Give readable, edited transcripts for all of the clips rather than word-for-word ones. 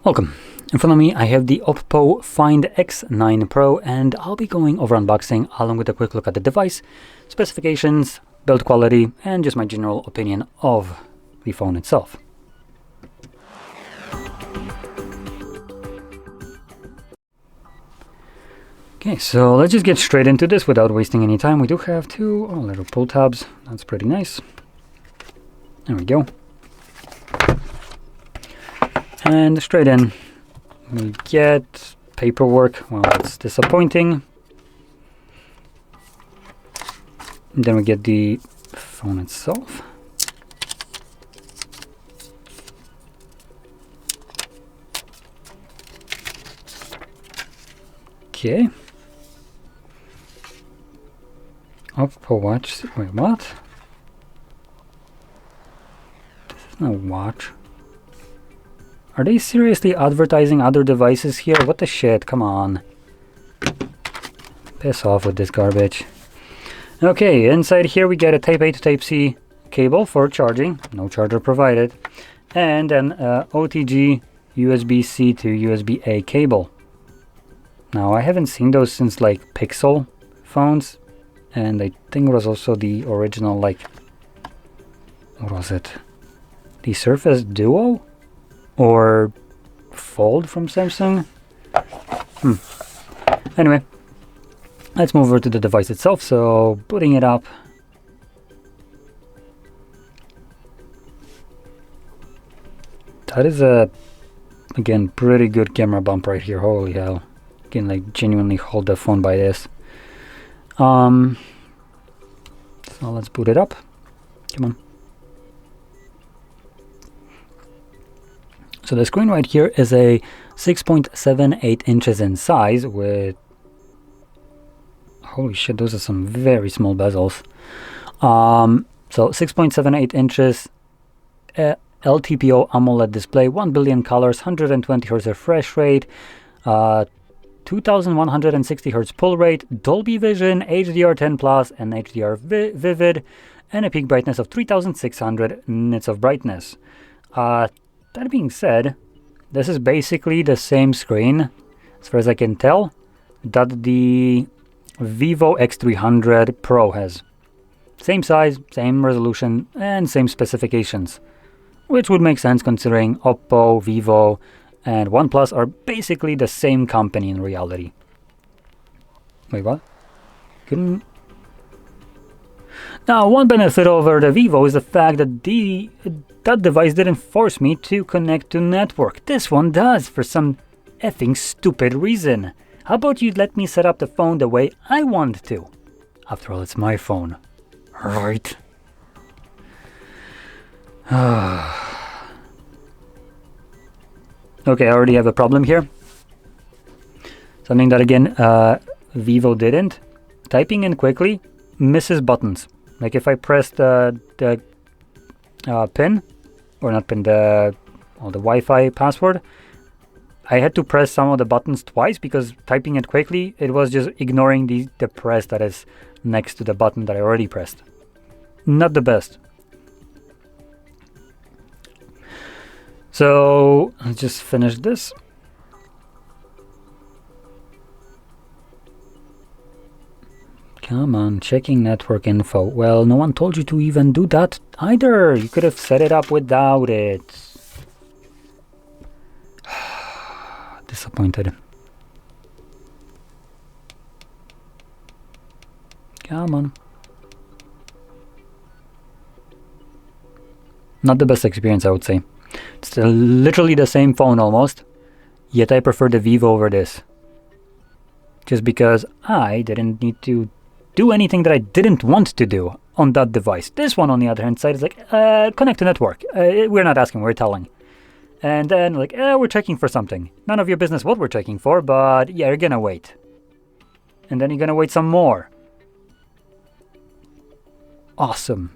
Welcome. In front of me I have the OPPO Find X9 Pro, and I'll be going over unboxing along with a quick look at the device, specifications, build quality, and just my general opinion of the phone itself. Okay, so let's just get straight into this without wasting any time. We do have two little pull tabs. That's pretty nice. There we go. And straight in, we get paperwork. Well, that's disappointing. And then we get the phone itself. Okay. OPPO watch. Wait, what? This is no watch. Are they seriously advertising other devices here? What the shit? Come on. Piss off with this garbage. Okay, inside here we get a Type-A to Type-C cable for charging. No charger provided. And an OTG USB-C to USB-A cable. Now, I haven't seen those since like Pixel phones. And I think it was also the original, like, what was it? The Surface Duo? Or Fold from Samsung? Anyway, let's move over to the device itself. So, putting it up. That is a, again, pretty good camera bump right here. Holy hell. You can like genuinely hold the phone by this. So let's boot it up. Come on. So the screen right here is a 6.78 inches in size with, holy shit, those are some very small bezels. So 6.78 inches, LTPO AMOLED display, 1 billion colors, 120 Hz refresh rate, 2160 Hz pull rate, Dolby Vision, HDR10 Plus and HDR Vivid, and a peak brightness of 3600 nits of brightness. That being said, this is basically the same screen, as far as I can tell, that the Vivo X300 Pro has. Same size, same resolution, and same specifications. Which would make sense considering OPPO, Vivo, and OnePlus are basically the same company in reality. Wait, what? Couldn't... Now, one benefit over the Vivo is the fact that that device didn't force me to connect to network. This one does, for some effing stupid reason. How about you let me set up the phone the way I want to? After all, it's my phone. Right? Okay, I already have a problem here. Something that, again, Vivo didn't. Typing in quickly misses buttons. Like if I press the pin, or not pin, the Wi-Fi password, I had to press some of the buttons twice because typing it quickly, it was just ignoring the press that is next to the button that I already pressed. Not the best. So, let's just finish this. Come on, checking network info. Well, no one told you to even do that either. You could have set it up without it. Disappointed. Come on. Not the best experience, I would say. It's literally the same phone almost, yet I prefer the Vivo over this. Just because I didn't need to do anything that I didn't want to do on that device. This one, on the other hand side, is like, connect to network. We're not asking, we're telling. And then like, we're checking for something. None of your business what we're checking for, but yeah, you're gonna wait. And then you're gonna wait some more. Awesome.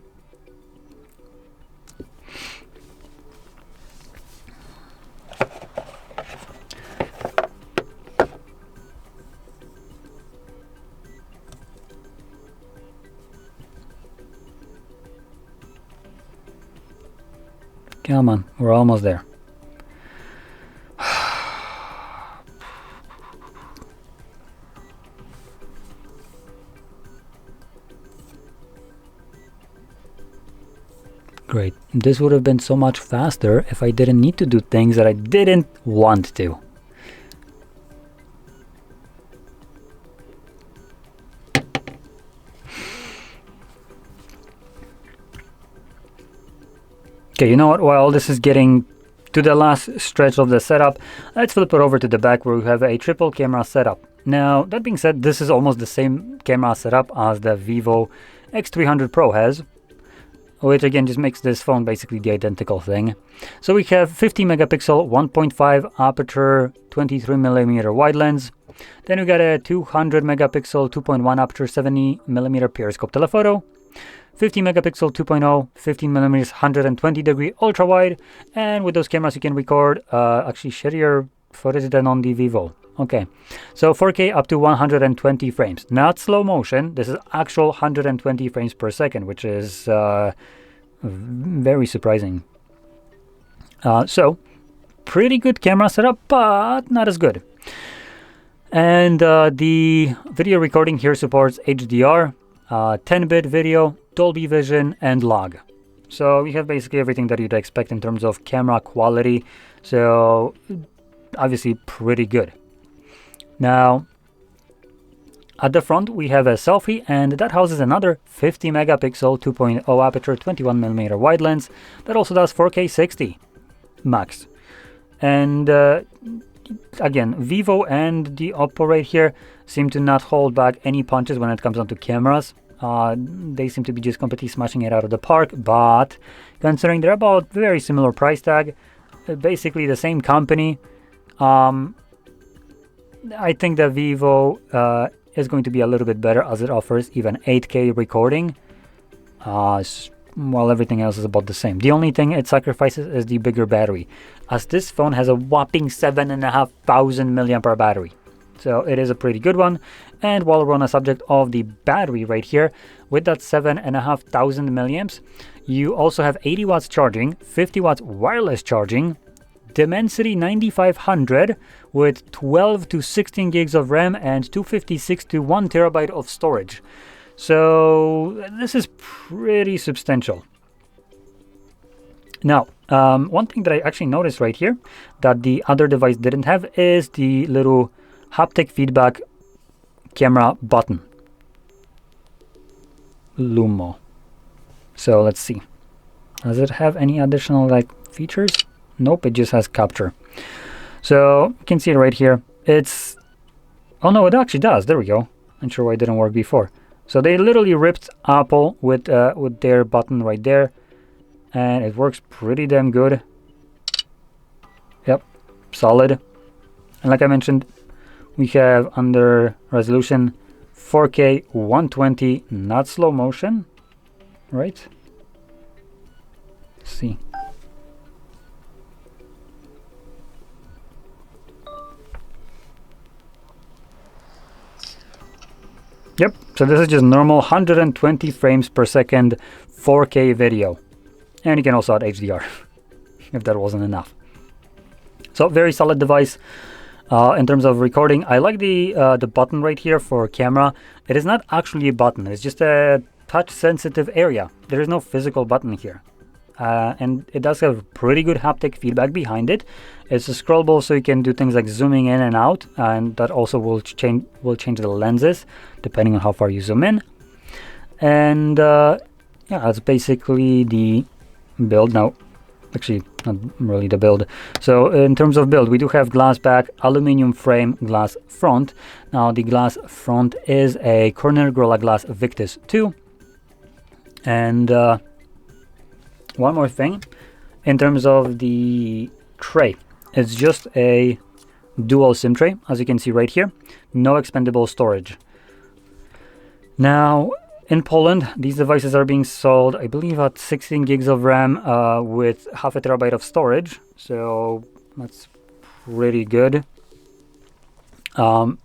Come on, we're almost there. Great. This would have been so much faster if I didn't need to do things that I didn't want to. Okay, you know what? While this is getting to the last stretch of the setup, let's flip it over to the back where we have a triple camera setup. Now, that being said, this is almost the same camera setup as the Vivo X300 Pro has, which again just makes this phone basically the identical thing. So we have 50 megapixel 1.5 aperture 23mm wide lens. Then we got a 200 megapixel 2.1 aperture 70mm periscope telephoto. 50 megapixel 2.0, 15mm 120 degree ultra wide, and with those cameras you can record actually shittier footage than on the Vivo. Okay, so 4K up to 120 frames, not slow motion. This is actual 120 frames per second, which is very surprising. So pretty good camera setup, but not as good. And the video recording here supports HDR, 10-bit video, Dolby Vision, and log. So we have basically everything that you'd expect in terms of camera quality. So obviously pretty good. Now, at the front we have a selfie, and that houses another 50 megapixel 2.0 aperture 21mm wide lens that also does 4K 60 max. And again, Vivo and the OPPO right here seem to not hold back any punches when it comes down to cameras. They seem to be just completely smashing it out of the park, but considering they're about very similar price tag, basically the same company, I think the Vivo is going to be a little bit better as it offers even 8K recording, while everything else is about the same. The only thing it sacrifices is the bigger battery, as this phone has a whopping 7,500 milliampere battery. So it is a pretty good one. And while we're on the subject of the battery right here, with that 7,500 milliamps, you also have 80 watts charging, 50 watts wireless charging, Dimensity 9500 with 12 to 16 gigs of RAM and 256 to 1 terabyte of storage. So this is pretty substantial. Now, one thing that I actually noticed right here that the other device didn't have is the little haptic feedback camera button. Lumo. So let's see. Does it have any additional features? Nope, it just has capture. So you can see it right here. It's, oh no, it actually does. There we go. I'm sure why it didn't work before. So they literally ripped Apple with their button right there, and it works pretty damn good. Yep, solid. And like I mentioned, we have under resolution 4K 120, not slow motion, right? Let's see. Yep, so this is just normal 120 frames per second 4K video. And you can also add HDR if that wasn't enough. So very solid device. In terms of recording, I like the button right here for camera. It is not actually a button, it's just a touch sensitive area. There is no physical button here. And it does have pretty good haptic feedback behind it. It's a scrollable, so you can do things like zooming in and out, and that also will change the lenses depending on how far you zoom in. And yeah, that's basically the build. Now, actually, not really the build. So in terms of build, we do have glass back, aluminum frame, glass front. Now the glass front is a Corner Gorilla Glass Victus 2. And one more thing, in terms of the tray, it's just a dual SIM tray, as you can see right here. No expandable storage. Now, in Poland, these devices are being sold, I believe, at 16 gigs of RAM with half a terabyte of storage. So that's pretty good. But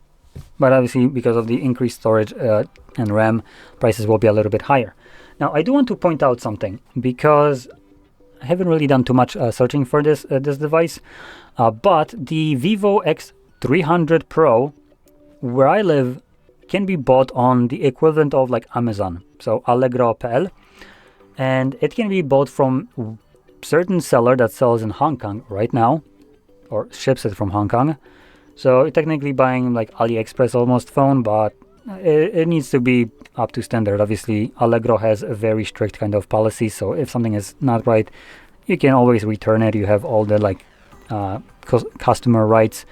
obviously, because of the increased storage and RAM, prices will be a little bit higher. Now, I do want to point out something, because I haven't really done too much searching for this device, but the Vivo X300 Pro, where I live, can be bought on the equivalent of like Amazon, so Allegro.pl, and it can be bought from certain seller that sells in Hong Kong right now, or ships it from Hong Kong. So you're technically buying like AliExpress almost phone, but it needs to be up to standard. Obviously, Allegro has a very strict kind of policy, so if something is not right, you can always return it. You have all the like customer rights.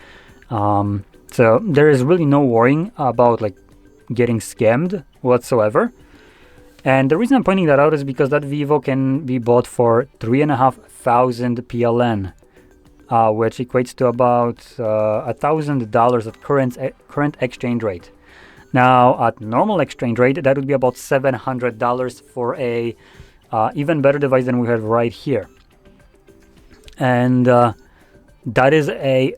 So there is really no worrying about like getting scammed whatsoever. And the reason I'm pointing that out is because that Vivo can be bought for 3,500 PLN, which equates to about $1,000 at current exchange rate. Now, at normal exchange rate, that would be about $700 for a even better device than we have right here. And that is a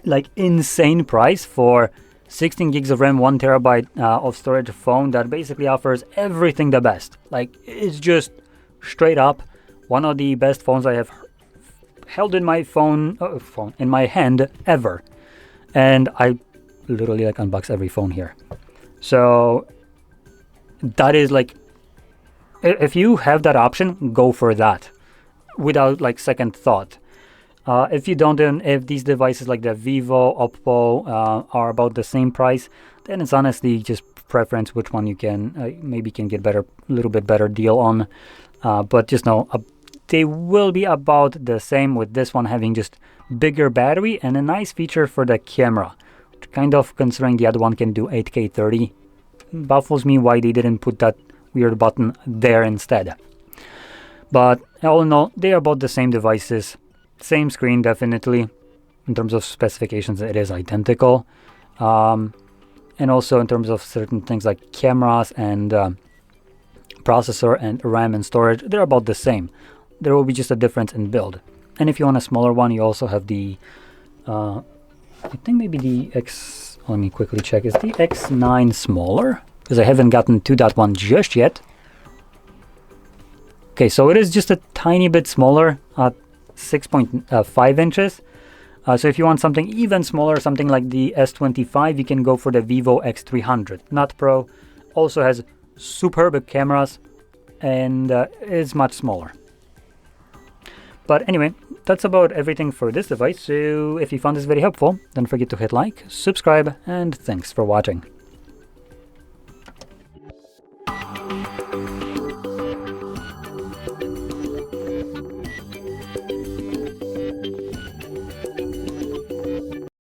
like insane price for 16 gigs of RAM, 1 terabyte of storage phone that basically offers everything the best. Like, it's just straight up one of the best phones I have held in my in my hand ever. And I literally like unbox every phone here. So that is like, if you have that option, go for that without like second thought. If you don't, and if these devices like the Vivo, OPPO are about the same price, then it's honestly just preference which one you can maybe can get a little bit better deal on. But just know they will be about the same, with this one having just bigger battery and a nice feature for the camera. Kind of considering the other one can do 8K 30, baffles me why they didn't put that weird button there instead. But all in all, they are about the same devices. Same screen, definitely. In terms of specifications, it is identical. And also in terms of certain things like cameras and processor and RAM and storage, they're about the same. There will be just a difference in build. And if you want a smaller one, you also have the, I think maybe the let me quickly check. Is the X9 smaller? Because I haven't gotten to that one just yet. Okay, so it is just a tiny bit smaller at 6.5 inches. So if you want something even smaller, something like the S25, you can go for the Vivo X300, not Pro. Also has superb cameras and is much smaller. But anyway, that's about everything for this device. So if you found this very helpful, don't forget to hit like, subscribe, and thanks for watching.